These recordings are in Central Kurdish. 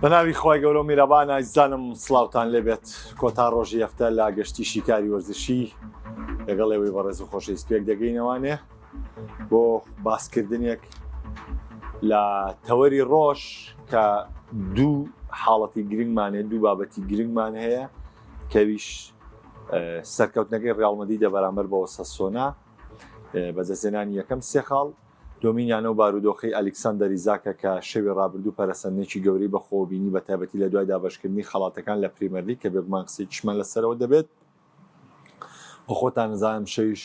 بەناوی خۆی گەورە و میرەبان ئازیزانم سڵاوتان لێبێت کۆتا ڕۆژی هەفتە لا گەشتی شیکاری وەرزشی لەگەڵ ئێوەی بەڕێز و خۆشەویست پێک دەگەینەوانێ بۆ باسکردنێک لە تەوەری ڕۆژ کە دوو حاڵەتی گرنگمانێ دوو بابەتی گرنگمان هەیە کەویش سەرکەوتنەکەی ڕیاڵ مەدریدە بەرامبەر بە ئۆساسۆنا بەدەستهێنانی یەکەم سێ خاڵ دۆمینیانە و بارودۆخی ئەلێکساندەر ئیزاکە کە شەوی ڕابردوو پەرەسەندێکی گەورەی بەخۆبینی بە تایبەتی لە دوای دابەشکردنی خەڵاتەکان لە پریمەر لیگ کە بێگومان قسەیەکیشمان لەسەرەوە دەبێت بۆ خۆتان نزانم شەویش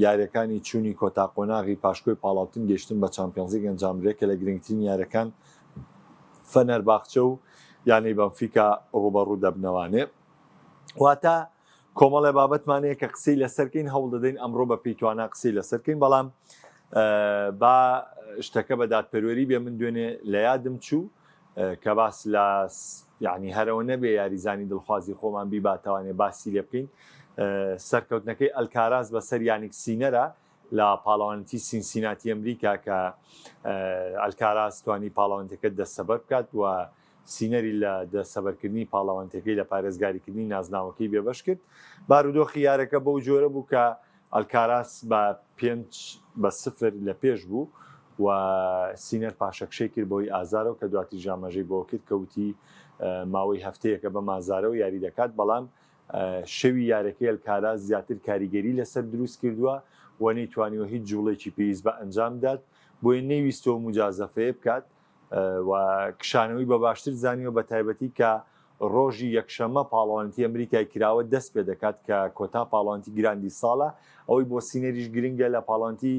یاریەکانی چوونی کۆتا قۆناغی پاشکۆی پاڵاوتن گەشتن بە چامپیۆنز لیگ ئەنجامدرێت کە لە گرنگترین یاریەکان فەنەرباخچە و یانەی بەنفیکا ڕوبەڕوو دەبنەوانێ واتە کۆمەڵێ بابەتمانەیە کە قسەی لەسەرکەین هەوڵ دەدەین ئەمڕۆ بە پێیتوانە قسەی لەسەرکەین بەڵام با شتەکە بە دادپەروەری بێ من دوێنێ لە یادم چوو کە باس لە یعنی هەرەوە نەبێ یاریزانی دڵخوازی خۆمان بیباتەوانێ باسی لێ بکەین سەرکەوتنەکەی ئەلکاراز بەسەر یانیک سینەرە لە پاڵەوانتی سینسیناتی ئەمریکا کە ئەلکاراز توانی پاڵەوانتەکە دەستەبەر بکات و سینەری لە دەستەبەرکردنی پاڵەوانتەکەی لە پارێزگاریکردنی نازناوەکەی بێبەش کرد بارودۆخی یارەکە بەو جۆرە بوو کە ئەلکاراس بە 5-0 لە پێش بوو و سینەر پاشەکشەی کرد بۆی ئازارەوە کە دواتی ژامەژەی بۆ کرد کەوتی ماوەی هەفتەیەکە بە مازارەوە یاری دەکات بەڵام شەوی یارەکەی ئەلکاراس زیاتر کاریگەری لەسەر دروست کردووە و نەیتوانیوە هیچ جوڵێکی پێویست بە ئەنجام دات بۆی نەیویستەوە مجازەفەیە بکات و کشانەوەی بە باشتر زانیوە بە تایبەتی کە ڕۆژی یەکشەمە پاڵەوانتی ئەمریکای کراوە دەست پێ دەکات کە کۆتا پاڵەوانتی گراندی ساڵە ئەوەی بۆ سینەریش گرنگە لە پاڵەوانتی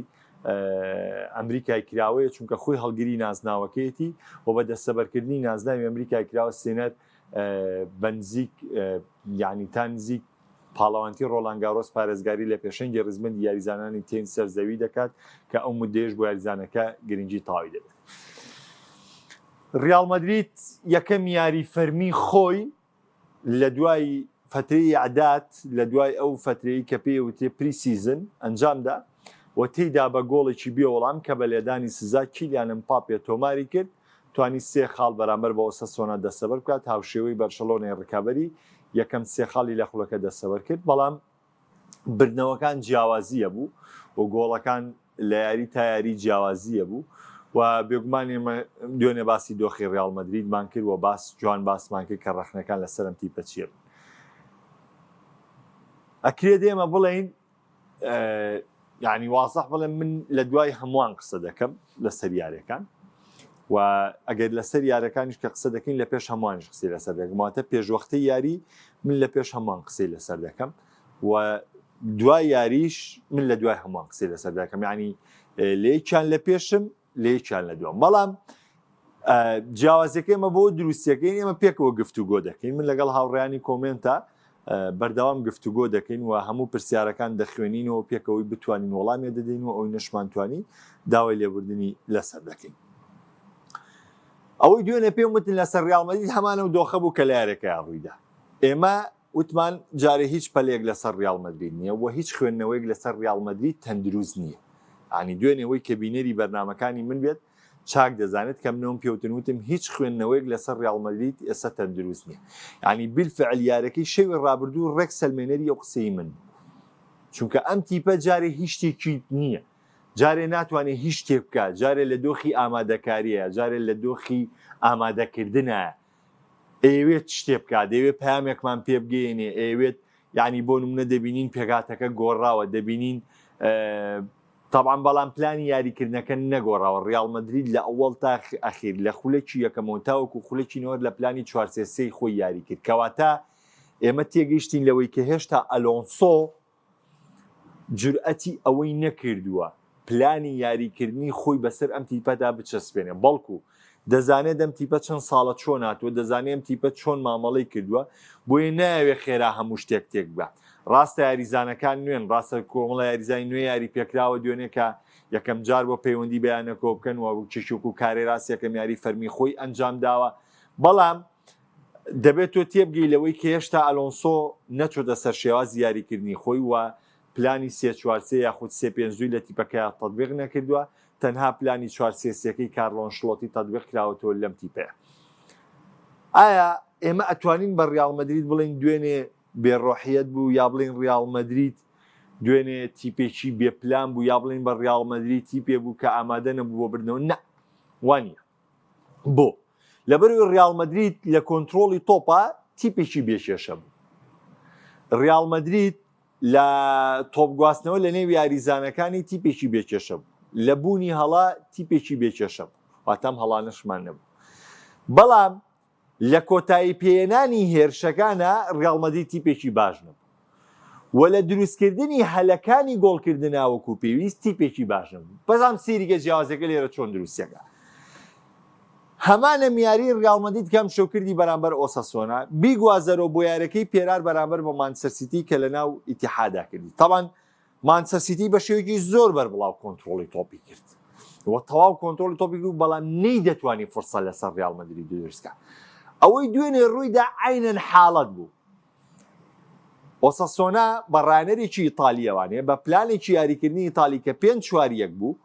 ئەمریکای کراوەیە چونکە خۆی هەڵگیری نازناوەکەیەتی و بە دەستەبەرکردنی نازناوی ئەمریکای کراوە سێنەر بەنزیک یعنی تا نزیک پاڵەوانتی ڕۆڵانگارۆس پارێزگاری لە پێشەنگی ڕزمەندی یاریزانانی تێن سەرزەوی دەکات کە ئەو مودەیەش بۆ یاریزانەکە گرنگی تاوی دەبێت ڕیاڵ مەدرید یەکەم یاری فەرمی خۆی لە دوای فترەی عەدات لە دوای ئەو فترەی کە پێوتێ پری سیزن ئەنجامدا و تێیدا بە گۆڵێکی بێوەڵام کە بە لێدانی سزا کیلیان ئەمپاپێ تۆماری کرد توانی سێ خاڵ بەرامبەر بە ئۆساسۆنا دەستەبەر بکات هاوشێوەی بەرشەلۆنەی ڕکابەری یەکەم سێ خاڵی لە خوڵەکە دەستەبەر کرد بەڵام بردنەوەکان جیاوازیە بوو و گۆڵەکان لە یاری تا یاری جیاوازیە بوو و بێگومانی دوێنێ باسی دۆخی ڕیاڵ مەدریدمان کرد و باس جوان باسمان کرد کە ڕەخنەکان لەسەر ئەم تیپە چیە بن ئەکرێت ئێمە بڵێین یعنی وازەح بڵێن من لە دوای هەمووان قسە دەکەم لەسەر یاریەکان و ئەگەر لەسەر یاریەکانیش کە قسە دەکەین لە پێش هەمووانش قسەی لەسەر دەکەم واتە پێشوەختەی یاری من لە پێش هەمووان قسەی لەسەر دەکەم و دوای یاریش من لە دوای هەمووان قسەی لەسەر دەکەم یعنی لەیەکیان لە پێشم لەیەکیان لە دوام بەڵام جیاوازەکە ئێمە بۆ دروستیەکەین ئێمە پێکەوە گفتوگۆ دەکەین من لەگەڵ هاوڕێیانی کۆمنتە بەردەوام گفتوگۆ دەکەین و هەموو پرسیارەکان دەخوێنینەوە پێکەوەی بتوانین وەڵامی دەدەینەوە ئەوی نەشمانتوانی داوای لێبوردنی لەسەر دەکەین ئەوەی دوێنێ پێم وتن لەسەر ڕیاڵ مەدرید هەمانە و دۆخە بوو کە لە یارەکەیان ڕوویدا ئێمە وتمان جارێ هیچ پەلێک لەسەر ڕیاڵ مەدرید نییە و هیچ خوێندنەوەیەک لەسەر ڕیاڵ مەدرید تەندروست نییە ینی دوێنێەوەی کە بینەری بەرنامەکانی من بێت چاک دەزانێت کە منەوەم پێوتن وتم هیچ خوێندنەوەیەک لەسەر ڕیاڵ مەدرید ئێستا تەندروست نییە ینی بالفعل یارەکەی شەوی ڕابردوو ڕێک سەلمێنەری ئەو قسەی من چونکە ئەم تیپە جارێ هیچ شتێکی نییە جارێ ناتوانێت هیچ شتێک بکات جارێ لە دۆخی ئامادەکاریە جارێ لە دۆخی ئامادەکردنە ئەوێت شتێ بکات دەوێت پامێکمان پێ بگەێنێ ئەوێت یعنی بۆ نمونە دەبینین پێگاتەکە گۆڕاوە دەبینین طبعا بەڵام پلانی یاریکردنەکە نەگۆڕاوە ڕیاڵ مەدرید لە ئەوڵ تا ئەخیر لە خولێکی یەکەمەوە تاوەکو خولێکی نەوە لە پلانی 4-3 خۆی یاری کرد کەواتە ئێمە تێگەیشتین لەوەی کە هێشتا ئەلۆنسۆ جورئەتی ئەوەی نەکردووە پلانی یاریکردنی خۆی بەسەر ئەم تیپەدا بچەسپێنێ بەڵکو دەزانێت دەم تیپە چەند ساڵە چۆن هاتووە دەزانێت ئەم تیپە چۆن مامەڵەی کردووە بۆیە ناوێ خێرا هەموو شتێک تێک بە ڕاستە یاریزانەکان نوێن ڕاستە کۆمەڵە یاریزانی نوێ یاری پێکراوە دوێنێ کە یەکەم جار بۆ پەیوەندی بەیانەکۆ بکەن و چشوک و کارێ ڕاست یەکەم یاری فەرمی خۆی ئەنجام داوە بەڵام دەبێت تۆ تێبگەی لەوەی کە هێشتا ئەلۆنسۆ نەچۆتە سەر شێواز یاریکردنی خۆی و پلانی 3-4 یاخود 3-5 لە تیپەکەیان تەطبیق نەکردووە تەنها پلانی 4-3-3ەکەی کارلۆ ئەنشلۆتی تەطبیق کراوەتەوە لەم تیپەیە. ئایا ئێمە ئەتوانین بە ڕیال مەدرید بڵین دوێنێ بێڕۆحیەت بوو یا بڵین ڕیال مەدرید دوێنێ تیپێکی بێپلان بوو یا بڵین بە ڕیال مەدرید تیپێ بوو کە ئامادە نەبوو بۆ بردنەوە؟ نە، وانە. بۆ لەبەرەوەی ڕیال مەدرید لە کۆنتترۆلی تۆپە تیپێکی بێکێشە بوو. ڕیال مەدرید لە تۆپگواستنەوە لە نێو یاریزانەکانی تیپێکی بێکێشە بوو، لە بوونی هەڵا تیپێکی بێکێشە بوو، واتەم هەڵانەشمان نەبوو. بەڵام لە کۆتایی پێێنانی هێرشەکانە ڕیال مەدرید تیپێکی باش نەبوو، و لە دروستکردنی هەلەکانی گۆڵکردن ناوەکو پێویست تیپێکی باش نەبوو. بەزام سیریگە جیاوازەکە لێرە چۆن دروستەکە. هەمانە میاری ڕیال مەدرید کەم شەوکردی بەرامبەر ئۆساسۆنا بیگوازەرەوە بۆ یارەکەی پێرار بەرامبەر بە مانچستەر سیتی کە لە ناو ئیتیحادا کردی. تەبان مانچستەر سیتی بە شێوەیەکی زۆر بەربڵاو کۆنتترۆلی تۆپی کرد، وە تەواو کۆنتترۆلی تۆپی کرد، بەڵام نەیدەتوانی فرسە لەسەر ڕیال مەدرید دروستکە. ئەوەی دوێنێ ڕوویدا عینەن حاڵەت بوو. ئۆساسۆنا بە ڕانەرێکی ئیتالیەوانەیە بە پلانێکی یاریکردنی ئیتالی کە 5-4-1 بوو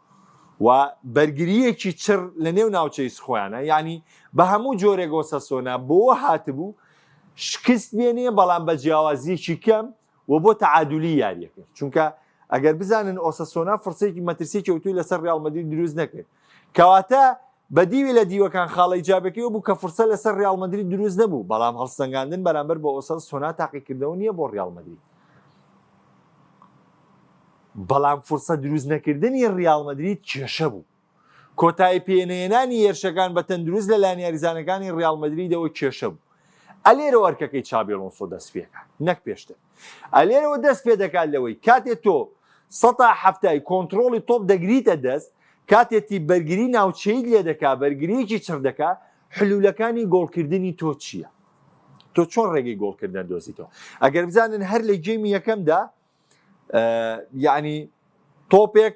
و بەرگریەکی چر لە نێو ناوچەی خۆیانە، ینی بە هەموو جۆرێک ئۆساسۆنا بۆ هاتبوو شکست بێنێ بەڵام بە جیاوازیەکی کەم و بۆ تەعادولی یاریەکە. چونکە ئەگەر بزانن ئۆساسۆنا فرسێکی مەترسیی کەوتوی لەسەر ڕیال مەدرید دروست نەکرد، کەواتە بەدیوی لە دیوەکان خاڵی جابەکەی بوو کە فرسە لەسەر ڕیال مەدرید دروست نەبوو، بەڵام هەڵسەنگاندن بەرامبەر بە ئۆساسۆنا تاقیکردنەوە نییە بۆ ڕیال مەدرید. بەڵام فرسە دروست نەکردنی ڕیال مەدرید کێشە بوو. کۆتایی پێێنێنانی هێرشەکان بە تەندروست لەلایەن یاریزانەکانی ڕیال مەدریدەوە کێشە بوو. ئەلێرە وەرکەکەی چابی ئەلۆنسۆ دەست پێکە، نەک پێشتر. ئەلێرەوە دەست پێ دەکات لەوەی کاتێک تۆ 170 کۆنتترۆلی تۆپ دەگریتە دەست، کاتێتی بەرگری ناوچەیت لێ دەکا، بەرگریەکی چڕ دەکا، حلولەکانی گۆڵکردنی تۆ چییە؟ تۆ چۆن ڕێگەی گۆڵکردن دۆزیتەوە؟ ئەگەر بزانن هەر لە گێمی یەکەمدا یعنی تۆپێک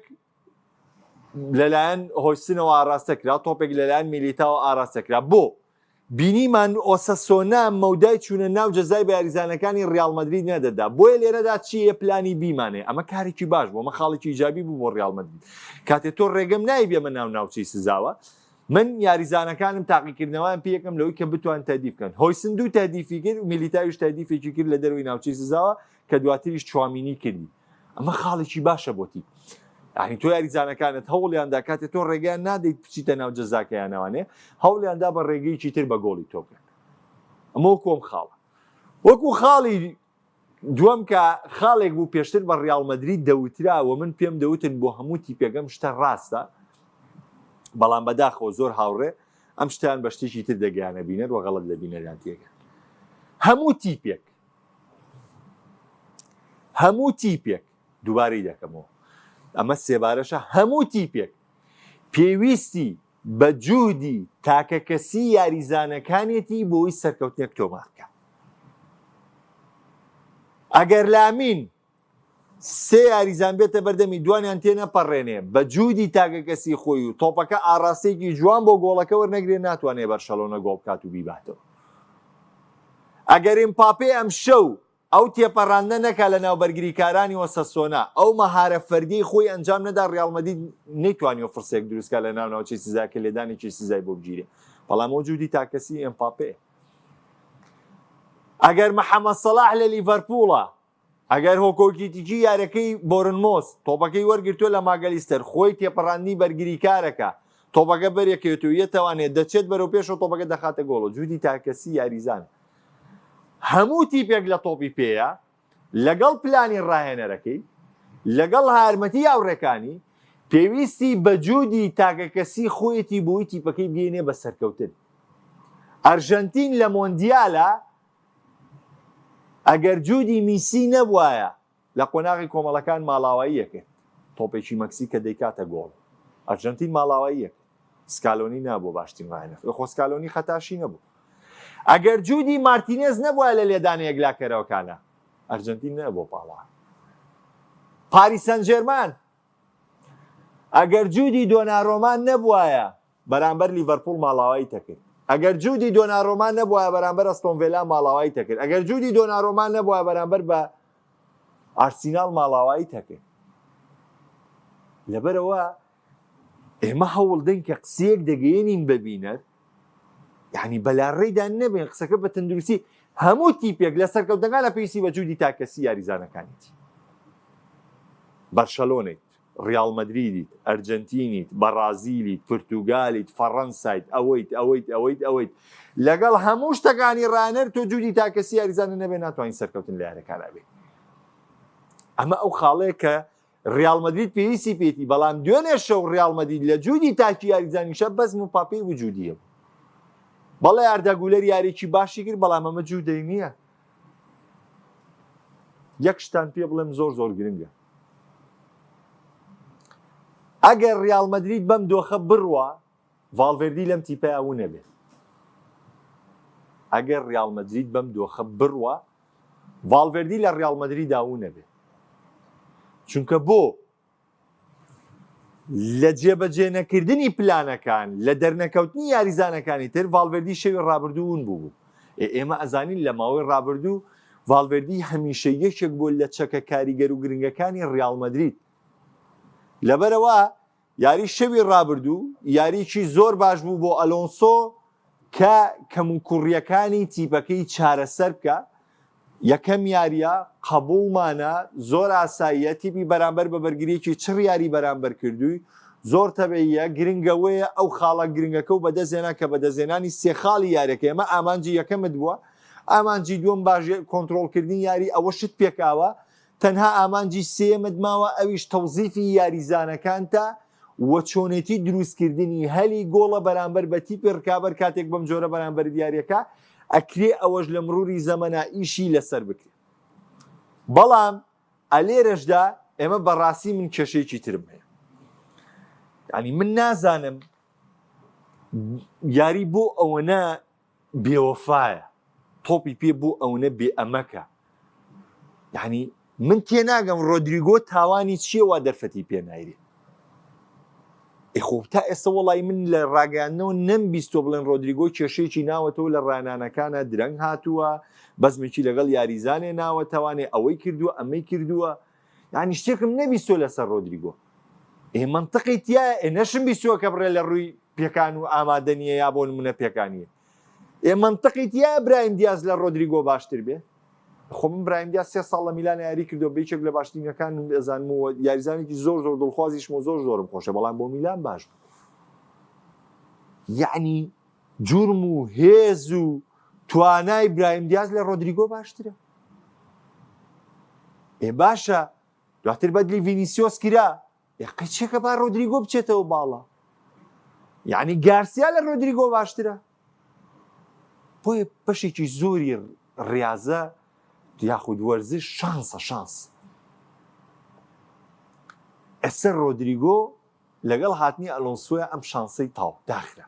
لەلایەن هۆیسنەوە ئاراستەکرا، تۆپێک لەلایەن میلیتاوە ئاراستەکرا، بۆ بینیمان ئۆساسۆنا مەودای چوونە ناو جەزای بە یاریزانەکانی ڕیال مەدرید نەدەدا. بۆیە لێرەدا چیە پلانی بیمانێ؟ ئەمە کارێکی باش بوو، ئەمە خاڵێکی ئیجابی بوو بۆ ڕیال مەدرید. کاتێک تۆ ڕێگەم نایی بێمە ناو ناوچەی سزاوە، من یاریزانەکانم تاقیکردنەوەیان پێ یەکەم لەوەی کە بتوان تەدیف بکەن. هۆیسن دوو تەدیفی کرد و میلیتاویش تەدیفێکی کرد لە دەروی ناوچەی سزاوە کە دواتریش چوامینی کردی. ئەمە خاڵێکی باشە بۆتی. یعنی تۆ یاریزانەکانت هەوڵیاندا کاتێ تۆ ڕێگەیان نادەیت بچیتە ناو جەزاکەیانەوانێ، هەوڵیاندا بە ڕێگەیەکی تر بە گۆڵی تۆ بکەن. ئەمە وەکۆم خاڵە. وەکو خاڵی دووەم کە خاڵێک بوو پێشتر بە ڕیال مەدرید دەوتراوە، من پێم دەوتن بۆ هەموو تیپێکەم شتە ڕاستە، بەڵام بەداخەوە زۆر هاوڕێ ئەم شتیان بە شتێکی تر دەگەیانە بینەر و غەڵەت لە بینەریان تێگەن. هەموو تیپێک دووبارەی دەکەمەوە، ئەمە سێبارەشە، هەموو تیپێک پێویستی بە جوودی تاکەکەسی یاریزانەکانێتی بۆی سەرکەوتنێک تۆمارکە. ئەگەر لامین سێ یاریزان بێتە بەردەمی دوانیان تێنەپەڕێنێ بە جوودی تاکەکەسی خۆی و تۆپەکە ئاراستێکی جوان بۆ گۆڵەکە وەرنەگرێ، ناتوانێت بەرشەلۆنە گۆڵ بکات و بیباتەوە. ئەگەر ئیمپاپێ ئەم شەو ئەو تێپەڕاندە نەکا لە ناوبەرگریکارانی ئۆساسۆنا، ئەو مەهارە فەردی خۆی ئەنجام نەدا، ڕیال مەدرید نەیتوانی فرسێک دروستکە لە ناو ناوچەی سزا کە لێدانێکی سزای بۆ بگیرێ، بەڵام ئەو جوودی تاکەسی ئیمپاپێ. ئەگەر محەممەد سەلاح لە لیڤەرپوڵە، ئەگەر هۆکۆکیتیکی یارەکەی بۆرنمۆس تۆپەکەی وەرگرتووە لە ماگەلیستەر، خۆی تێپەڕاندنی بەرگریکارەکە، تۆپەکە بەرێکێتەوە یەتەوانێت دەچێت بەرەو پێشەوە تۆپەکە دەخاتە گۆڵ، جوودی تاکەسی یاریزان. هەموو تیپێک لە تۆپی پێیە، لەگەڵ پلانی ڕاهێنەرەکەی، لەگەڵ هارمەتی هاوڕێکانی، پێویستی بە جوودی تاکەکەسی خۆیەتی بۆی تیپەکەی بێنێ بە سەرکەوتن. ئەرژەنتین لە مۆندیالە ئەگەر جوودی میسی نەبوایە لە قۆناغی کۆمەڵەکان ماڵاواییەکە، تۆپێکی مەکسی کە دەیکاتە گۆڵ. ئەرژەنتین ماڵاواییەکە، سکالۆنی نابوو باشترین ڕاهێنەر، خۆ سکالۆنی خەتاشی نەبوو. ئەگەر جوودی مارتینێز نەبووە لە لێدانی یەکلاکەرەوەکانە، ئەرژەنتین نەبوو پاڵا. پاریس سەن ژێرمان ئەگەر جوودی دۆناڕۆمان نەبوایە بەرامبەر لیڤەرپوڵ ماڵاوایی تەکرد، ئەگەر جوودی دۆناڕۆمان نەبوایە بەرامبەر ئەستۆن ڤیلا ماڵاوایی تەکرد، ئەگەر جوودی دۆناڕۆمان نەبوایە بەرامبەر بە ئارسینال ماڵاوایی تەکرد. لەبەرەوە ئێمە هەوڵدەین کە قسەیەک دەگەیەنین ببینێت یعنی بەلاڕێدا نەبێن قسەکە بە تەندروستی هەموو تیپێک لە سەرکەوتەکان لە پێویستی بە جوودی تاکەسی یاریزانەکانیتی بەرشەلۆنیت ریال مەدریدیت ئەرجەنتینیت بەرازیلیت پورتوگالیت فەڕەنسایت ئەوەیت لەگەڵ هەموو شتەکانی ڕانەر تۆ جوودی تاکەسی یاریزانە نەبێ ناتوانین سەرکەوتن لە یارەکانە بێ ئەمە ئەو خاڵەیە کە ریال مەدرید پێویستی پێێتی بەڵام دوێنێ شەو ریال مەدرید لە جوودی تاکی یاریزانیشە بەس مپاپی وجودیە بەڵێ ئارداگولەر یارێکی باشی کرد بەڵام ئەمە جوودەی نییە یەک شتان پێ بڵێم زۆر زۆر گرنگە ئەگەر ریال مەدرید بەم دۆخە بڕوە ڤالڤێردی لەم تیپە ئەو نەبێت ئەگەر ریال مەدرید بەم دۆخە بڕوە ڤالڤێردی لە ریال مەدرید ئەو نەبێت چونکە بۆ لە جێبەجێ نەکردنی پلانەکان لە دەرنەکەوتنی یاریزانەکانی تر ڤالڤێردی شەوی ڕابردوون بوو ئێمە ئەزانین لە ماوەی ڕابردوو ڤالڤێردی هەمیشە یەکێک بۆ لە چەکە کاریگەر و گرنگەکانی ریال مەدرید لەبەرەوە یاری شەوی ڕابردوو یاریکی زۆر باش بوو بۆ ئەلۆنسۆ کە کەموکوڕیەکانی تیپەکەی چارەسەر بکە یەکەم یاریە قبوڵمانە زۆر ئاساییە تیپی بەرامبەر بە بەرگریەکی چڕ یاری بەرامبەر کردووی زۆر تەبەیە گرنگەوەیە ئەو خاڵە گرنگەکە و بەدەستێنا کە بەدەستێنانی سێ خاڵی یاریەکە ئێمە ئامانجی یەکەمت بووە ئامانجی دووەم باش کۆنتڕۆڵکردنی یاری ئەوە شت پێکاوە تەنها ئامانجی سێمت ماوە ئەویش تەوزیفی یاریزانەکانتە وە چۆنێتی دروستکردنی هەلی گۆڵە بەرامبەر بە تیپی ڕکابەر کاتێک بەم جۆرە بەرامبەر دیارەکە ئەکرێ ئەوەش لە مروری زەمەنا ئیشی لەسەر بکرێت بەڵام ئەلێرەشدا ئێمە بەڕاستی من کێشەیەکی ترم هەیە یعنی من نازانم یاری بۆ ئەوەنە بێوەفایە تۆپی پێ بۆ ئەوەنە بێ ئەمەکە یعنی من تێناگەم ڕۆدریگۆ تاوانی چییە وا دەرفەتی پێ نایرێ خۆ تا ئێستا وەڵی من لە ڕاگەاندنەوە نەمبیستۆ بڵێن ڕۆدریگۆ کێشەیەکی ناوەتەوە لە ڕانانەکانە درەنگ هاتووە بەزمێکی لەگەڵ یاریزانێ ناوەتەوانێ ئەوەی کردووە ئەمەی کردووە یعنی شتێکم نەبیستۆ لەسەر ڕۆدریگۆ منطقی تایە نەشم بیستووە کە بڕێ لە ڕووی پێکان و ئامادەنیە یا بۆ نمونە پێکانیە منطقی تایە برایم دیاز لە ڕۆدریگۆ باشتر بێ خۆ من برایم دیاز 3 ساڵ لە میلان یاری کردو بێچێک لە باشترینەکان ئەزانمەوە یاریزانێکی زۆر زۆر دڵخوازیشم و زۆرم خۆشە بەڵام بۆ میلان باش یعنی جورم و هێز و توانای برایم دیاز لە ڕۆدریگۆ باشترە باشە دواتر بەدلی ڤینیسیۆس کرا قەچێکە با ڕۆدریگۆ بچێتەوە باڵا یعنی گارسیا لە ڕۆدریگۆ باشترە بۆیە بەشێکی زۆری ڕاضە یاخود وەرزش شانس ئەسەر ڕۆدریگۆ لەگەڵ هاتنی ئەلۆنسۆە ئەم شانسەی تاو داخرا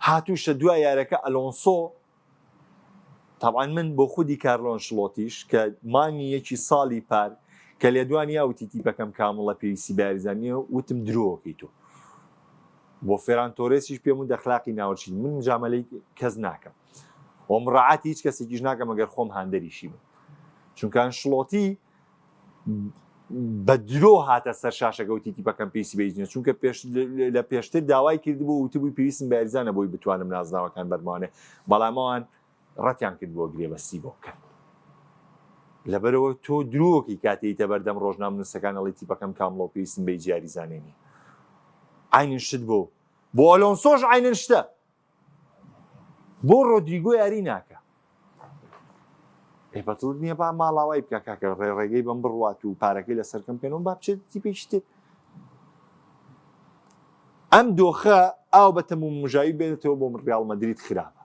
هاتووشە دوای یارەکە ئەلۆنسۆ طبعا من بۆ خودی کارلۆ ئەنشلۆتیش کە مانگی یەکی ساڵی پار کە لێ دوانی یاوتی تیپەکەم کامڵە پێویستی بەیاریزانیە وتم درۆکەی تۆ بۆ فێران تۆرێسیش پێم و دەخلاقی ناوەچین من مجامەلەی کەس ناکەم ومڕعاتی هیچ کەسێکیش ناکەم ئەگەر خۆم هاندەریشی بم چونکە ئەنشلۆتی بە درۆ هاتە سەر شاشەکەوتی تیپەکەم پێویستی بەیزنیە چونکە لە پێشتر داوای کردبوو وتبووی پێویستم بە یاریزانە بۆی بتوانم نازناوەکان بەرمانێ بەڵام ئەوان ڕەتیان کرد بۆ گرێبەستی بۆ بکەن لەبەرەوە تۆ درۆکی کاتێیتە بەردەم ڕۆژنامەنووسەکان ئەڵێ تیپەکەم کامڵەوە پێویستم بە یاریزانێنی عینن شت بۆ ئەلۆنسۆش عینن شتە بۆ ڕۆدریگۆ یاری ناکە بەتڵ نییە با ماڵاوای بکە کاکە ڕێڕێگەی بەم بڕوات و پارەکەی لە سەرکەم پێنەوە با بچێت تیپێکی ئەم دۆخە ئاو بە تەموم مژاوی بێتەوە بۆ ڕیال مەدرید خراپە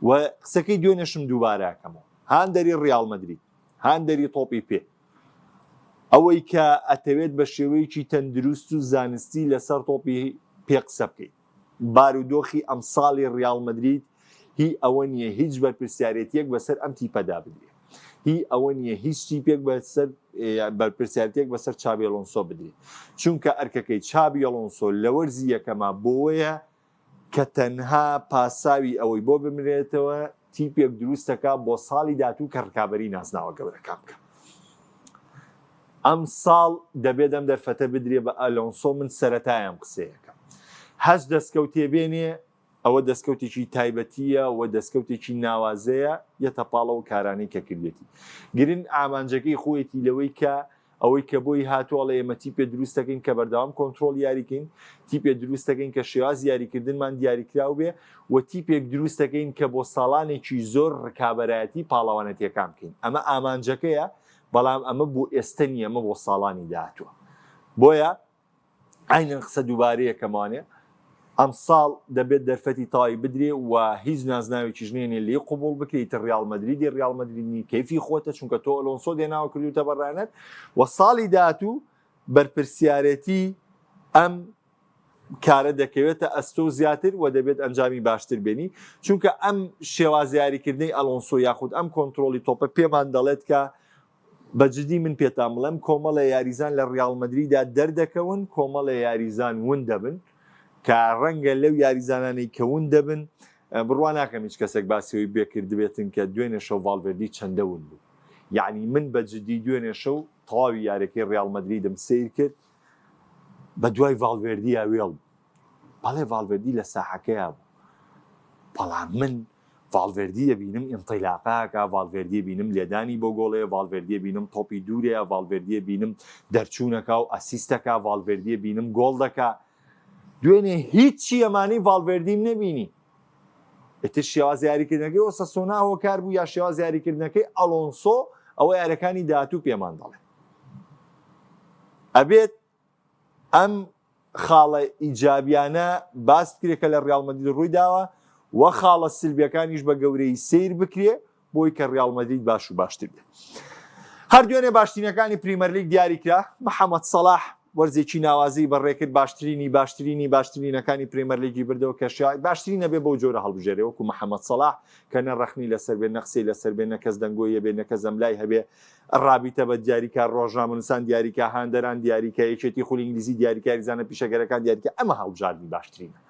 و قسەکەی دوێنێشم دووبارەکەمەوە هاندەری ڕیال مەدرید هاندەری تۆپی پێ ئەوەی کە ئەتەوێت بە شێوەیەکی تەندروست و زانستی لەسەر تۆپی پێ قسە بکەیت بارودۆخی ئەم ساڵی ڕیال مەدرید هی ئەوە نییە هیچ بەرپرسیارەتیەک بەسەر ئەم تیپەدا بدرێت هی ئەوە نییە هیچ تیپێک بەسەر بەرپرسیارەتێک بەسەر چابی ئەلۆنسۆ بدرێت چونکە ئەرکەکەی چابی ئەلۆنسۆ لە وەرزی یەکەما بۆیە کە تەنها پاساوی ئەوەی بۆ بمرێتەوە تیپێک دروستەکە بۆ ساڵی داهاتوو کە ڕکابەری نازناوە گەورەکان بکە ئەم ساڵ دەبێت ئەم دەرفەتە بدرێ بە ئەلۆنسۆ من سەرەتایان قسەیەکە هەز دەستکەوتێ بێنێ ئەوە دەستکەوتێکی تایبەتیە و دەستکەوتێکی ناوازەیە یەتە پاڵەوە کارانەی کە کردێتی گرنگ ئامانجەکەی خۆیەتی لەوەی کە ئەوەی کە بۆی هاتووەڵە ئێمە تیپێ دروستەکەین کە بەردەوام کۆنتترۆل یاریکەین تیپێ دروستەکەین کە شێواز یاریکردنمان دیاریکرااو بێ و تیپێک دروستەکەین کە بۆ ساڵانێکی زۆر ڕکابەرایەتی پاڵەوانەتیەکان بکەین ئەمە ئامانجەکەیە بەڵام ئەمە بۆ ئێستا نیە ئەمە بۆ ساڵانی داهاتووە بۆیە ئاینەن قسە دووبارەیەکەمانێ ئەم ساڵ دەبێت دەرفەتی تاوی بدرێ و هیچ نازناوێکی ژنێنێ لێ قوبوڵ بکەیت ڕیال مەدریدی ڕیال مەدریدنی کەیفی خۆتە چونکە تۆ ئەلۆنسۆ دێناوە کردوتە بەڕانەت و ساڵی داهاتوو بەرپرسیارەتی ئەم کارە دەکەوێتە ئەستۆ زیاتر و دەبێت ئەنجامی باشتر بێنی چونکە ئەم شێوازیاریکردنی ئەلۆنسۆ یاخود ئەم کۆنتترۆلی تۆپە پێمان دەڵێت کە بەجددی من پێتان بڵێم کۆمەڵە یاریزان لە ڕیال مەدریددا دەردەکەون کۆمەڵە یاریزان ون دەبن کە ڕەنگە لەو یاریزانانەی کەون دەبن بڕوان ناکەم هیچ کەسێک باسیەوەی بێکرد بێتن کە دوێنێ شەو ڤالڤێردی چەندەون بوو یعنی من بەجددی دوێنێ شەو تەواوی یاریەکەی ڕیال مەدریدم سیر کرد بە دوای ڤالڤێردی ئاوێڵ بەڵێ ڤالڤێردی لە ساحەکەیە بوو بەڵام من ڤالڤێردی دەبینم ئینتیلاقاکە ڤالڤێردی بینم لێدانی بۆ گۆڵەیە ڤالڤێردی بینم تۆپی دوورەیە ڤالڤێردی بینم دەرچوونەکە و ئەسیستەکە ڤالڤێردی بینم گۆڵ دەکا دوێنێ هیچی ئەمانەی ڤالڤێردیم نەبینی ئێتر شێواز یاریکردنەکەی ئۆساسۆنا هۆکار بوو یا شێواز یاریکردنەکەی ئەلۆنسۆ ئەوە یارەکانی داهاتوو پێمان دەڵێ ئەبێت ئەم خاڵە ئیجابیانە باس بکرێت کە لە ڕیال مەدرید ڕووی داوە وە خاڵە سلبیەکانیش بە گەورەی سیر بکرێ بۆی کە ڕیال مەدرید باش و باشتر بێت هەر دوێنێ باشترینەکانی پریمەر لیگ دیاریکرا محەممەد سەلاح وەرزێکی ناوازی بەڕێکرد باشترینەکانی پریمەر لیگی بردەوە کە شای باشترین نەبێ بۆ جۆرە هەڵبژێرێ وەکو محەممەد سەلاح کە نەڕەخنی لەسەر بێ نەخسی لەسەر بێ نەکەس دەنگۆیە بێ نەکە زەملای هەبێ ڕابیتە بە دیاریکە ڕۆژنامەنووسان دیاریکە هاندەران دیاریکە یەکێتی خولی ئینگلیزی دیاریکاریزانە پیشەگەرەکان دیاریکە ئەمە هەڵبژاردننی باشترینە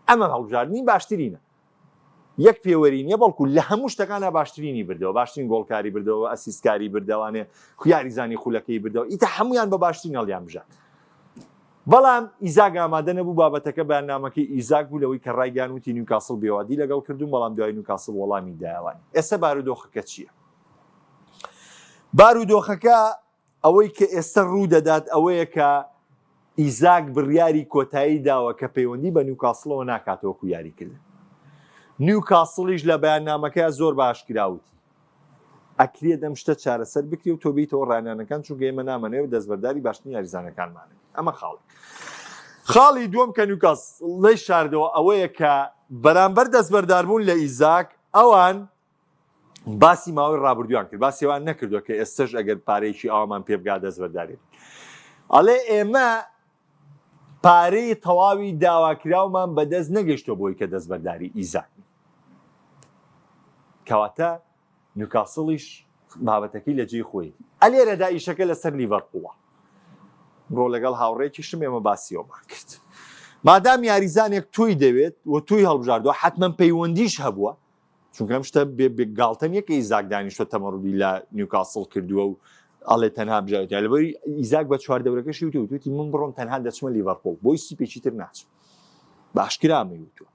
ئەمە هەڵبژاردننی باشترینە یەک پێوەرینە بەڵکو لە هەموو شتەکانە باشترینی بردەوە باشترین گۆڵکاری بردەوە ئەسیستکاری بردەوانێ خویاریزانی خولەکەی بردەوە ئیتە هەمویان بە باشترین هەڵیان بژات بەڵام ئیزاک ئامادە نەبوو بابەتەکە بەیاننامەکەی ئیزاک بوو لەوەی کە ڕایگەیان وتی نیوکاسڵ بێوادی لەگەڵ کردوون بەڵام دوای نیوکاسڵ وەڵامی دایەوانی ئێستا بارودۆخەکە چییە بارودۆخەکە ئەوەی کە ئێستا ڕوو دەدات ئەوەیە کە ئیزاک بڕیاری کۆتایی داوە کە پەیوەندی بە نیوکاسڵەوە ناکاتەوەکو یاریکردن نیوکاسڵیش لە بەیاننامەکەی زۆر باشکراوتی ئەکرێ دەم شتە چارەسەر بکری و تۆ بیتەوە ڕانانەکان چونکە ئێمە نامەنەوە دەستبەرداری باشترین یاریزانەکانمانە ئەمە خاڵی دووەم کە نیوکاسڵی شاردەوە ئەوەیە کە بەرامبەر دەستبەرداربوون لە ئیزاک ئەوان باسی ماوەی ڕابردویان کرد باسیێوان نەکردووە کە ئێستش ئەگەر پارەیەکی ئاوامان پێبگا دەستبەرداری ئەڵێ ئێمە پارەی تەواوی داواکراومان بەدەست نەگەیشتۆ بۆی کە دەستبەرداری ئیزاک کەواتە نیوکاسڵیش بابەتەکەی لە جێی خۆی ئەلێرەدا ئیشەکە لەسەر لیڤەرپوڵە ڕۆ لەگەڵ هاوڕێکیشم ئێمە باسیەوەمان کرد مادام یاریزانێک توی دەوێت و توی هەڵبژاردووە حتمما پەیوەندیش هەبووە چونکە ئەم شتە گاڵتە نیە کە ئیزاک دانیشتۆ تەمەڕوودی لە نیوکاسڵ کردووە و ئەڵێ تەنها بژاوێت لەبەری ئیزاک بە چواردەورەکەشی وتی من بڕۆم تەنها دەچمە لیڤەرپوڵ بۆی سیپێکی تر ناچم باشکرامی وتووە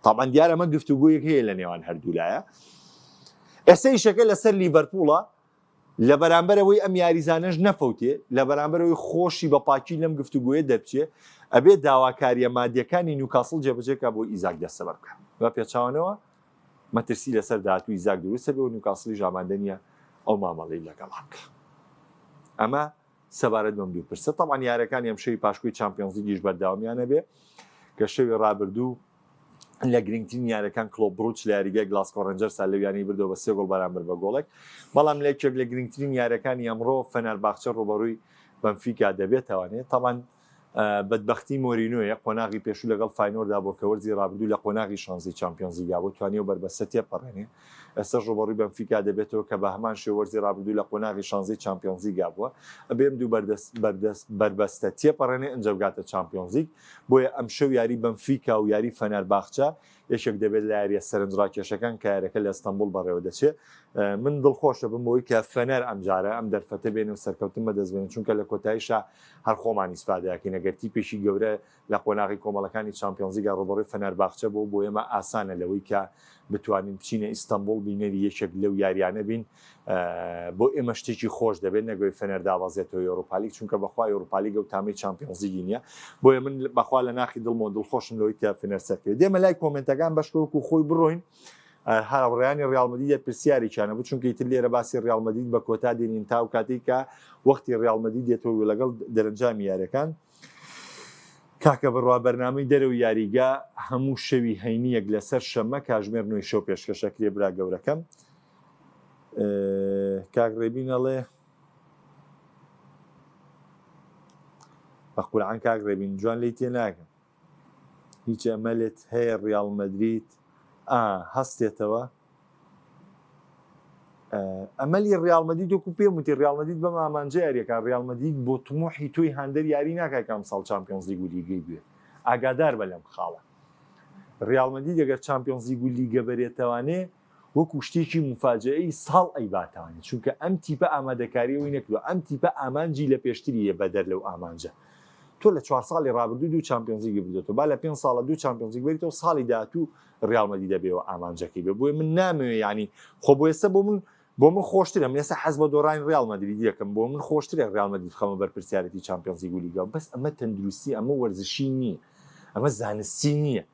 تاڵان دیارە ئەمە گفتوگۆیەک هەیە لە نێوان هەردوولایە ئێستا ئیشەکە لەسەر لیڤەرپوڵە لە بەرامبەرەوەی ئەم یاریزانەش نەفەوتێ لە بەرامبەرەوەی خۆشی بە پاکی لەم گفتوگۆیە دەرچێ ئەبێ داواکاریە مادیەکانی نیوکاسڵ جێبەجێکە بۆ ئیزاک دەستەبەر بکە بە پێچاوانەوە مەترسی لەسەر داهاتووی ئیزاک دروستە بێ و نیوکاسڵیش ئامادە نیە ئەو مامەڵەی لەگەڵا بکە ئەمە سەبارەت بەم دوو پرسە تەڵان یارەکانی ئەم شەوی پاشکۆی چامپیۆنز لیگیش بەردەوامیانە بێ کە شەوی ڕابردوو لە گرنگترین یارەکان کلۆب بروچ لە یاریگای گلاسکۆ ڕەنجەرس لەویانی بردەوە بە 3 گۆڵ بەرامبەر بە گۆڵێک بەڵام لە یەکێک لە گرنگترین یارەکانی ئەمڕۆ فەنەرباخچە ڕوبەڕووی بەنفیکا دەبێتەوانێت تەڵان بەدبەختی مۆرینۆیە قۆناغی پێشوو لەگەڵ فاینۆردا بۆ کە وەرزی ڕابردوو لە قۆناغی شانزی چامپیۆنز لیگا بۆ توانیوە بەربەستە تێپەڕێنێ ئێستا ڕوبەڕووی بەنفیکا دەبێتەوە کە بە هەمان شێوە وەرزی ڕابردوو لە قۆناغی شانزی چامپیۆنز لیگا بووە ئەبێم دوو بەربەستە تێپەڕێنێ ئەنجا بگاتە چامپیۆنز لیگ بۆیە ئەم شەو یاری بەنفیکا و یاری فەنەرباخچە یەکێک دەبێت لە یاریە سەرنجڕاکێشەکان کە یارەکە لە ئەستەمبوڵ بەڕێوە دەچێت من دڵخۆشە بمەوەی کە فەنەر ئەمجارە ئەم دەرفەتە بێنە و سەرکەوتن بەدەستبێنن چونکە لە کۆتاییشە هەر خۆمانی سپادەکەین ئەگەر تیپێکی گەورە لە قۆناغی کۆمەڵەکانی چامپیۆنز لیگا ڕۆبەڕۆی فەنەرباخچە بۆ ئێمە ئاسانە لەوەی کە بتوانین بچینە ئیستانبول بینەری یەکێک لەو یاریانە بین بۆ ئێمە شتێکی خۆش دەبێت نەگوێی فەنەر داوازێتەوە ئەوروپا لیگ چونکە بەخوا ئەوروپا لیگە و تامەی چامپیۆنز لیگی نییە بۆیە من بەخوا لە ناخی دڵمەوە دڵخۆشم لەوەی کە فەنەر سەرکرد دێمە لای کۆمنتەکان بەشکەوەکو خۆی بڕۆین هاوڕێیانی ڕیال مەدرید پرسیاریانە بوو چونکە ئیتر لێرە باسی ڕیال مەدرید بە کۆتا دێنین تا و کاتێک کە وەختی ڕیال مەدرید دێتەوە لەگەڵ دەرەنجامی یاریەکان کاکە بڕوا بەرنامەی دەرەوە یاریگا هەموو شەوی هەینیەک لەسەر شەمە کاژمێر نوێی شەو پێشکەشەکرێ برا گەورەکەم کاک ڕێبینەڵێ بە قورعان کاک ڕێبین جوان لی تێ ناکەم هیچ ئەمەلێت هەیە ڕیال مەدرید هەستێتەوە ئەمەلی ڕیال مەدرید وەکو پێم وتی ڕیال مەدرید بەم ئامانجە یاریەکان ڕیال مەدرید بۆ تموحی تۆی هەندەر یاری ناکات کە ئەمساڵ چامپیۆنز لیگ و لیگەی بێ ئاگادار بە لەم خاڵە ڕیال مەدرید ئەگەر چامپیۆنز لیگ و لیگە بەرێتەوانێ وەکو شتێکی مفاجئەی ساڵ ئەیباتوانێت چونکە ئەم تیپە ئامادەکاریەوەی نەکردووە ئەم تیپە ئامانجی لە پێشتریە بەدەر لەو ئامانجە تۆ لە 4 ساڵی ڕابردوو دوو چامپیۆنز لیگ بدۆتەوە با لە 5 ساڵە دوو چامپیۆنز لیگ بێتەوە ساڵی داهاتوو ڕیال مەدرید دەبێەوە ئامانجەکەی بێ بۆیە من نامەوێت ینی خۆ بۆ ئێستا بۆ من خۆشترە من ئێستا حەز بە دۆڕانی ڕیال مەدرید یەکەم بۆ من خۆشترە ڕیال مەدرید خەمە بەرپرسیارەتی چامپیۆنز لیگ و لیگا بەس ئەمە تەندروستی ئەمە وەرزشی نییە ئەمە زانستی نییە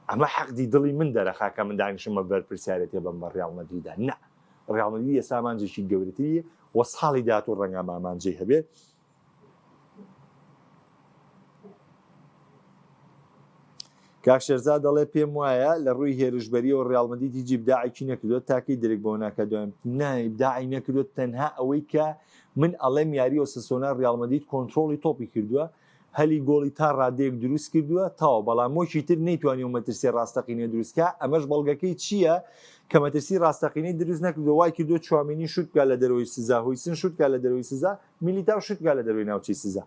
ئەمە حەقی دڵی من دەرەخا کە من دانیشمە بەرپرسیارەتی بەم بە ڕیال مەدریددا نه ڕیال مەدرید ئێستا ئامانجێکی گەورەتریە وە ساڵی داهاتوو ڕەنگە ئامانجەی هەبێت کاک شێرزاد دەڵێ پێم وایە لە ڕووی هێرشبەریەوە ڕیال مەدرید هیچ ئیبداعێکی نەکردووە تاکەی درێک بۆ ناکە دوایم ئیبداعی نەکردووە تەنها ئەوەی کە من ئەڵێم یاری ئۆساسۆنا ڕیال مەدرید کۆنتڕۆڵی تۆپی کردووە هەلی گۆڵی تا ڕادەیەک دروست کردووە تاوە بەڵام مۆکی تر نەیتوانی و مەترسی ڕاستەقینەی دروستکە ئەمەش بەڵگەکەی چییە کە مەترسی ڕاستەقینەی دروست نەکردووە وای کردووە چوامینی شوتکە لە دەرەوەی سزا هۆیسن شوتکە لە دەرەوەی سزا میلیتاو شوتکە لە دەرەوەی ناوچەی سزا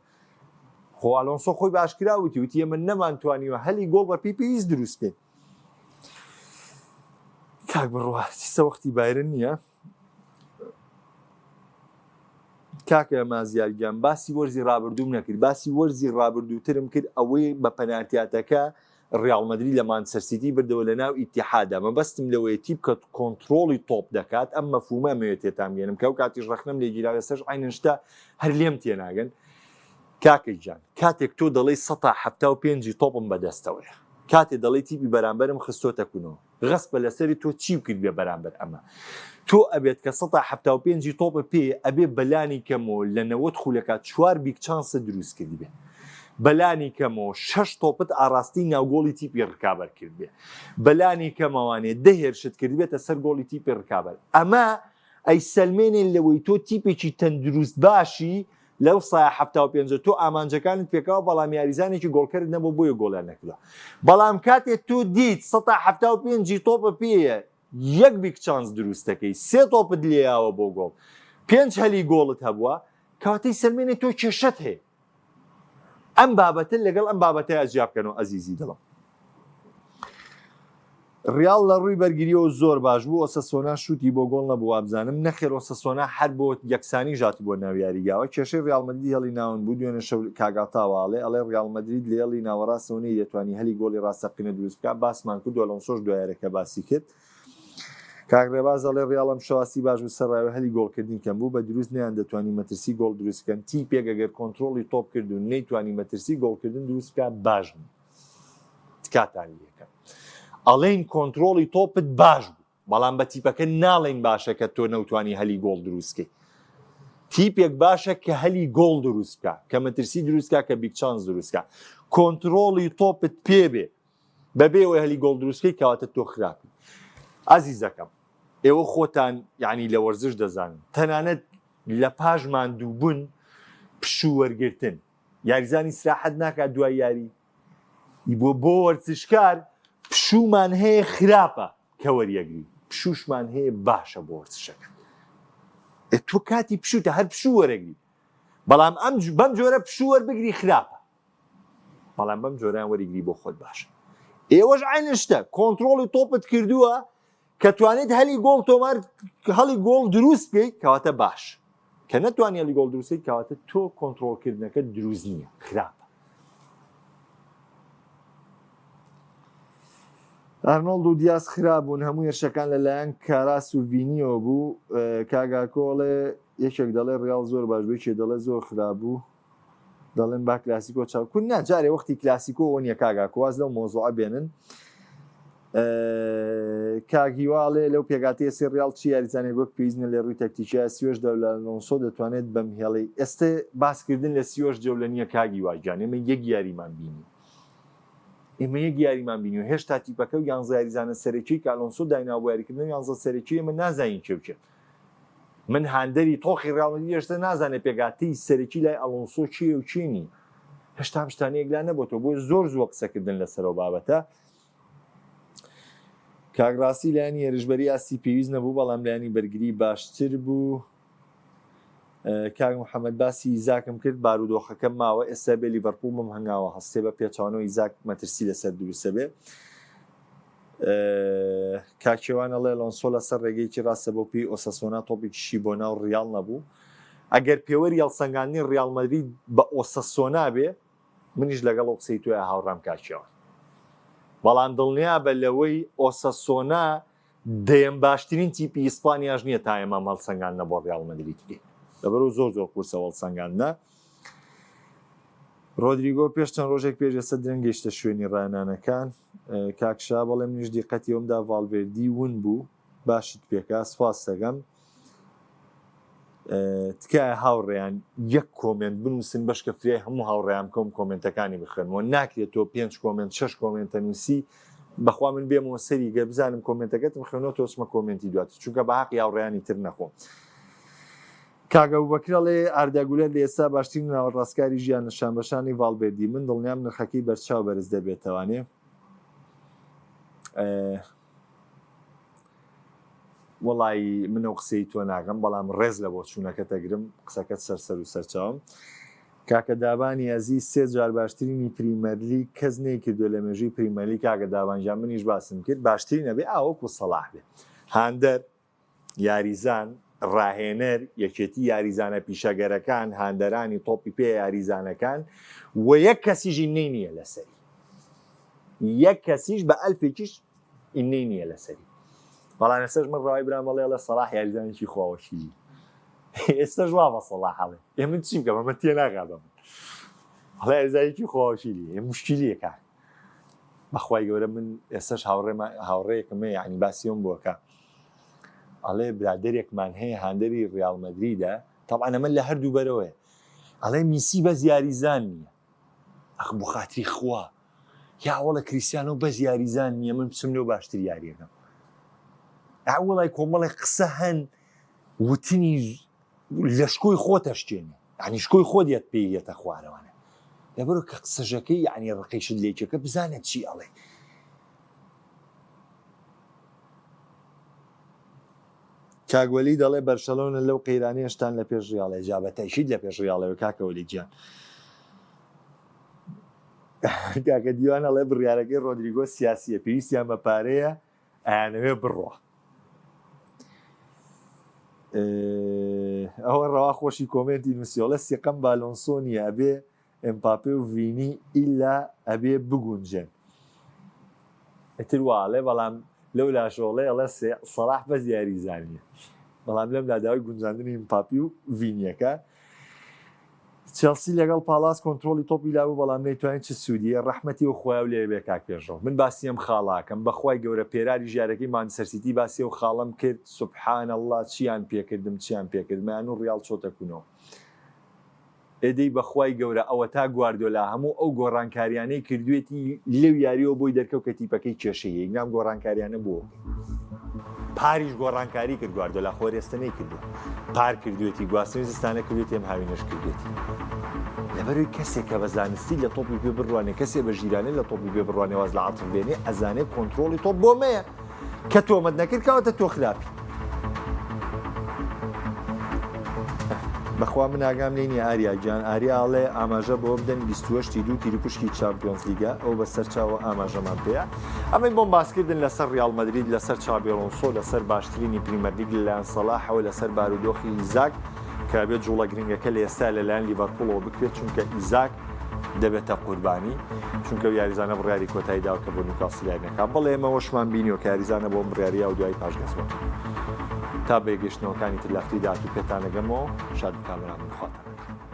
خۆ ئالۆنسۆ خۆی باشکراوتی وتی من نەمانتوانیوە هەلی گۆڵ بە پێویست دروست بێت کاک بڕوا سیسە وەختی بایرن نییە کاکە مازیارگیان باسی وەرزی ڕابردووم نەکرد باسی وەرزی ڕابردووترم کرد ئەوەی بە پەنالتیاتەکە ڕیال مەدرید لە مانچستەر سیتی بردەوە لە ناو ئیتیحادە مەبەستم لەوەیە تیپ کە کۆنتڕۆڵی تۆپ دەکات ئەم مەفهومە مەوێت تێتان بێنم کە ئەو کاتیش ڕەخنەم لێ گیرا لەسەر عینەن شتە هەر لێم تێناگەن کاکەی جان کاتێک تۆ دەڵێی 175 تۆپم بەدەستەوەیە کاتێ دەڵێی تیپی بەرامبەرم خستۆتە کوونەوە غەس بە لەسەری تۆ چی کرد بێ بەرامبەر ئەمە تۆ ئەبێت کە 175 تۆپە پێ ئەبێ بەلانی کەمەوە لە 90 خولەکە 4 بیگ چانسە دروست کردی بێ بەلانی کەمەوە 6 تۆپت ئاڕاستی ناوگۆڵی تیپی ڕکابەر کرد بێ بەلانی کەمەوانێ دەهێرشت کرد بێتە سەر گۆڵی تیپی ڕکابەر ئەمە ئەی سەلمێنێن لەوەی تۆ تیپێکی تەندروست باشی لەو سایە 75 تۆ ئامانجەکانت پێکەوە بەڵام یاریزانێکی گۆڵکەرت نەبوو بۆیە گۆڵیان نەکردووە بەڵام کاتێک تۆ دیت 175 تۆپە پێیە یەک بیگ چانس دروستەکەی سێ تۆپت لێیاوە بۆ گۆڵ 5 هەلی گۆڵت هەبووە کاتەی سەلمێنێ تۆ کێشەت هەیە ئەم بابەتە لەگەڵ ئەم بابەتەیە ئەجیاب بکەنەوە ئەزیزی دڵم ڕیال لە ڕووی بەرگریەوە زۆر باش بوو ئۆساسۆنا شوتی بۆ گۆڵ نەبوو وابزانم نەخێر ئۆساسۆنا هەر بۆ یەکسانی ژاتی بۆ ناو یاریگاوە کێشەی ڕیال مەدرید هەڵی ناون بوو دوێنێ شەو کاگاتاواڵێ ئەڵێ ڕیال مەدرید لە هەڵی ناوەڕاستەوەی دەتوانی هەلی گۆڵی ڕاستەقینە دروست بکات باسمان کرد ئەلۆنسۆش دوایارەکە باسی کرد کاگڕێباز ئەڵێ ڕیال ئەم شەواسی باش بوو سەرڕاوە هەلی گۆڵکردین کەم بوو بە دروست نیان دەتوانی مەترسی گۆڵ دروستکەن تیپێک ئەگەر کۆنتڕۆڵی تۆپ کرد و نەیتوانی مەترسی گۆڵکردن دروست بکات باش تکاتان لێکە ئەڵێن کۆنتڕۆڵی تۆپت باش بوو بەڵام بە تیپەکە ناڵێن باشە کە تۆ نەوتوانی هەلی گۆڵ دروستکەی تیپێک باشە کە هەلی گۆڵ دروست بکە کە مەترسی دروست بکە کە بیگ چانس دروست بکە کۆنتڕۆڵی تۆپت پێبێ بەبێەوەی هەلی گۆڵ دروستکەی کەواتە تۆ خراپی ئازیزەکەم ئێوە خۆتان یعنی لە وەرزش دەزانن تەنانەت لە پاش ماندوو بوون پشوو وەرگرتن یاریزانی سراحەت ناکات دوای یاری بۆ وەرزشکار پشومان هەیە خراپە کە وەریەگری پشوشمان هەیە باشە بۆ وەرزشەکە تۆ کاتی پشوتە هەر پشوو وەرەگری بەڵام بەم جۆرە پشوو وەربگری خراپە بەڵام بەم جۆرەیان وەریگری بۆ خۆت باشە ئێوەش عینە شتە کۆنتڕۆڵی تۆپت کردووە کە توانێت هەلی گۆڵ تۆمار هەڵی گۆڵ دروست بکەیت کەواتە باش کە نەتوانانی هەلی گۆڵ دروست بکەیت کەواتە تۆ کۆنتڕۆڵکردنەکە دروست نییە خراپە. ئارنۆڵد و دیاز خراببوون هەموو هێرشەکان لەلایەن کاراس و ڤینیۆ بوو. کاگاکۆڵێ یەکێک دەڵێ ڕیاڵ زۆر باش بووی چێ دەڵێ زۆر خراببوو دەڵێن با کلاسیکۆ چاوکون ناجارێ وەختی کلاسیکۆ ئەوە نییە کاگاکۆواز لەو مۆزوعە بێنن. کاگیواڵێ لەو پێگاتەیە سێ ڕیاڵ چی یاریزانێک وەک پێویستە لێ ڕووی تەکتیکیە سیۆش دەولە نۆسۆ دەتوانێت بەم هێڵی ئێستا باسکردن لە سیۆش جەولە نییە کاگیواجان ئێمە یەک یاریمان بینی ئێمە یەک یاریمان بینی و هێشتا تیپەکە و یانزە یاریزانە سەرەکی کالۆنسۆ دایناو یاریکردن یانزە سەرەکی ئێمە نازانین چێوچێت من هاندەری تۆخی ڕاڵمەدی هێشتا نازانێت پێگاتەی سەرەکی لای ئەلۆنسۆ چیە و چی نی هێشتا شتانەیەکلا نەبووەوە بۆ زۆر قسەکردن لەسەرەوە بابەتە. کاگراسی لایانی هێرشبەری ئاسی پێویست نەبوو بەڵام لایانی بەرگری باشتر بوو. کاک محەممەد باسی ئیزاکم کرد بارودۆخەکەم ماوە ئێستا بێ لیڤەرپوڵ بم هەنگاوە هەستێ بە پێچوانەوە ئیزاک مەترسی لەسەر دروستە بێ. کاکێوانە لێ ئەلۆنسۆ لەسەر ڕێگەیکی ڕاستە بۆ پێی ئۆساسۆنا تۆپێکیشی بۆ ناو ڕیاڵ نەبوو ئەگەر پێوەری هەڵسەنگاندنی ڕیاڵ مەدرید بە ئۆساسۆنا بێ منیش لەگەڵ ئەو قسەی توێ هاوڕام کاکێوان بەڵام دڵنیا بە لەوەی ئۆساسۆنا دەیەم باشترین تیپی ئیسپانیاش نییە تا ئێمە هەڵسەنگاندنە بۆ ڕیاڵ مەدرید بکەین لەبەرەوە زۆر قورسە هەڵسەنگاندنە. ڕۆدریگۆ پێش چەند ڕۆژێک پێش ئێستا درەنگ گەیشتە شوێنی ڕایانانەکان. کاکشا بەڵێ منیش دیقەتی ئەومدا ڤالڤێردی ون بوو باشت پێکا سواس دەگەم. تکایە هاوڕێیان یەک کۆمنت بنووسن بەشکە فرای هەموو هاوڕێیان کۆم کۆمنتەکانی بخێنەوە ناکرێت تۆ 5 کۆمنت 6 کۆمنتە نووسی بەخوا من بێمەوە سەری گە بزانم کۆمنتەکەتم خوێنەوە تۆچمە کۆمنتی دواتر چونکە بە حەقی هاوڕێیانی تر نەخۆم. کاگە بوبەکرەڵێ ئارداگولەر لە ئێستا باشترین ناوەڕاستکاری ژیان نیشانبەشانی ڤالڤێردی من دڵنیام نرخەکەی بەرچاو بەرز دەبێتەوانێ. وەڵی من ئەو قسەی تۆ ناگەم بەڵام ڕێز لە بۆ چوونەکە تەگرم قسەکەت سەر و سەرچاوم. کاکە دابانی ئەزی 3 جار باشترینی پریمەرلیگ کەس نەیکردووە لە مێژووی پریمەرلیگ کاکە دابانجان منیش باسم کرد باشترین نەبێ ئاوەکو سەلاح بێ هاندەر یاریزان ڕاهێنەر یەکێتی یاریزانە پیشەگەرەکان هاندەرانی تۆپی پێ یاریزانەکان و یەک کەسیژ ئینەی نییە لەسەری یەک کەسیش بە ئەلفێکیش ئینەی نییە لەسەری بەڵام ئێستاش من ڕاوی برام بەڵێ لە سەلاح یاریزانێکی خواوەشی ئێستا ژوا بە سەلاح هەڵێ ئێمە چی بکەم ئەمە تێ ناگا بە من هەڵێ یاریزانێکی خواوەشی لێ مشکلیەکە بەخوای گەورە من ئێستاش هاوڕێیەکمە یعنی باسیۆم بووەکە ئەڵێ برادێرێکمان هەیە هاندەری ڕیاڵ مەدریدە تەبعاً ئەمە لە هەردوو بەرەوەیە ئەڵێ میسی بەس یاریزان نییە ئەخ بۆ خاتری خوا یا وەڵە کریستیانۆ بەس یاریزان نییە من بچم لەو باشتر یاریەکەم وەڵای کۆمەڵی قسە هەن وتنی لە شکۆی خۆتەشتێنێ یعنی شکۆی خۆ دێت پێیەتە خوارەوانە لەبەرەوە کە قسەژەکەی یعنی ڕقەیشت لێکەکە بزانێت چی ئەڵێ. کاگوەلی دەڵێ بەرشەلۆنە لەو قەیرانەیەشتان لە پێش ڕیاڵێ جابەتەیشید لە پێش ڕیاڵەوە کاکەوەلی گیان کاکە دیوانە لێ بڕیارەکەی ڕۆدریگۆ سیاسیە پێویستیان بە پارەیە ئەیانەوێ بڕۆ. ئەوە ڕەوا خۆشی کۆمنتی نووسیۆڵە سیقەم بالۆنسۆ نیە ئەبێ ئەمپاپێ و ڤینی ئیلا ئەبێ بگونجێن ئەتر واڵێ بەڵام لەو لاشۆڵێ ئەڵێ سەلاح بەس یاریزانیە بەڵام لەم لاداوای گونجاندنی ئەمپاپی و ڤینیەکە. چێلسی لەگەڵ پالاس کۆنتڕۆلی تۆپی لابوو بەڵام نەیتوانین چ سوودیە ڕەحمەتی و خۆیاو لێ بێ کاک پێشەوە من باسی ئەم خاڵاکەم بەخوای گەورە پێراری ژارەکەی مانچستەر سیتی باسی و خاڵم کرد سوبحان الله چیان پێکردم چیان پێکردمان و ڕیاڵ چۆتەکوونەوە ئێدەی بەخوای گەورە ئەوە تا گواردیۆلا هەموو ئەو گۆڕانکاریانەی کردوێتی لێو یاریەوە بۆی دەرکەوت کە تیپەکەی کێشەیە نام گۆڕانکاریانە بووە پاریش گۆڕانکاری کرد گواردیۆلا خۆرێستە نەیکردو پار کردوێتی گواستنی زستانە کردوێتی ئەم هاوینەش کردوێتی لەبەروی کەسێک کە بە زانستی لە تۆپی پێ بڕوانێ کەسێ بە ژیرانە لە تۆپی پێ بڕوانێ واز لە عاتف بێنێ ئەزانێت کۆنتڕۆڵی تۆپ بۆ مەیە کە تۆمەت نەکرد کەواتە تۆ خراپی بەخوا من ئاگام لێ نیە ئاریا گیان ئاریاڵێ ئاماژە بۆ بدەن 28 دو تیرکوشکی چامپیۆنز لیگە ئەو بەسەر چاوە ئاماژەمان پێەیە ئەمەی بۆم باسکردن لەسەر ریال مەدرید لەسەر چابی ئەلۆنسۆ لەسەر باشترینی پریمەر لیگ لەلایەن سەلاحەوە لەسەر بارودۆخی ئیزاک کە بێت جوڵە گرنگەکە لە ئێستا لەلایەن لیڤەرپوڵەوە بکرێت چونکە ئیزاک دەبێتە قوربانی چونکە یاریزانە بڕیاری کۆتایی داوکە بۆ نیوکاسڵیانەکە بەڵێ ئێمەوەشمان بینیوە کە یاریزانە بۆ بڕیاریە و دوای پاشگەزمەوە تا بێگەشتنەوەکانی تر لەفتی داهاتوو پێتانەگەمەوە شاد کامران بخواتەنەکە